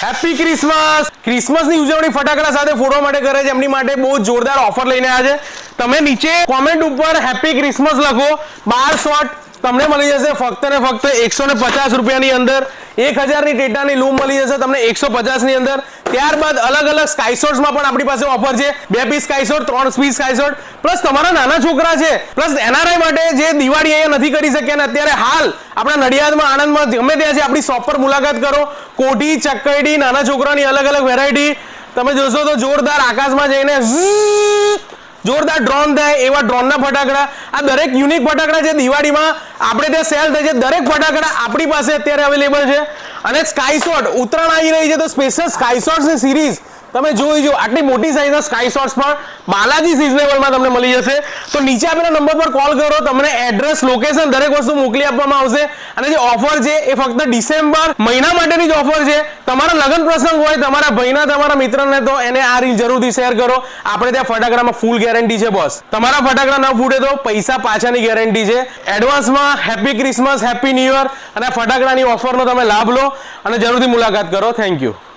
Happy Christmas. ક્રિસમસની ઉજવણી ફટાકડા સાથે ફોડવા માટે કરે છે એમની માટે બહુ જોરદાર ઓફર લઈને આવ્યા છે. તમે નીચે કોમેન્ટ ઉપર હેપી ક્રિસમસ લખો, 12 શોટ તમને મળી જશે ફક્ત ને ફક્ત 150 રૂપિયાની અંદર. 1000 ની ટેટાની લૂમ મળી જશે તમને 150 ની અંદર. ત્યારબાદ અલગ અલગ સ્કાય શોટ્સમાં પણ આપણી પાસે ઓફર છે. 2 piece sky shot, 3 piece sky shot, plus તમારા નાના છોકરા છે, પ્લસ એનઆરઆઈ માટે જે દિવાળી અહીંયા નથી કરી શક્યા ને અત્યારે હાલ આપણા નડિયાદમાં, આણંદમાં ગમે ત્યાં છે આપણી શોપ પર મુલાકાત કરો. કોટી, ચક્કરડી, નાના છોકરાની અલગ અલગ વેરાયટી તમે જોશો તો જોરદાર આકાશમાં જઈને જોરદાર ડ્રોન થાય એવા ડ્રોનના ફટાકડા. આ દરેક યુનિક ફટાકડા છે દિવાળીમાં આપણે ત્યાં સેલ થાય છે. દરેક ફટાકડા આપણી પાસે અત્યારે અવેલેબલ છે. અને સ્કાય શોટ ઉત્તરાયણ આવી રહી છે તો સ્પેશિયલ સ્કાય શોટ્સની સિરીઝ તમે જોઈ જો. આટલી મોટી સાઈઝના સ્કાય શોટ્સ પણ બાલાજી સિઝનેબલમાં તમને મળી જશે. તો નીચે આપેલા નંબર પર કોલ કરો, તમને એડ્રેસ, લોકેશન દરેક વસ્તુ મોકલી આપવામાં આવશે. અને જે ઓફર છે એ ફક્ત ડિસેમ્બર મહિના માટેની જ ઓફર છે. તમારા લગ્ન પ્રસંગ હોય, તમારા ભાઈના, તમારા મિત્રને, તો એને આ રીલ જરૂરથી શેર કરો. આપણે ત્યાં ફટાકડામાં ફૂલ ગેરંટી છે બોસ. તમારા ફટાકડા ન ફૂટે તો પૈસા પાછાની ગેરંટી છે. એડવાન્સમાં happy Christmas, happy new year અને ફટાકડાની ઓફરનો તમે લાભ લો અને જરૂરથી મુલાકાત કરો. Thank you.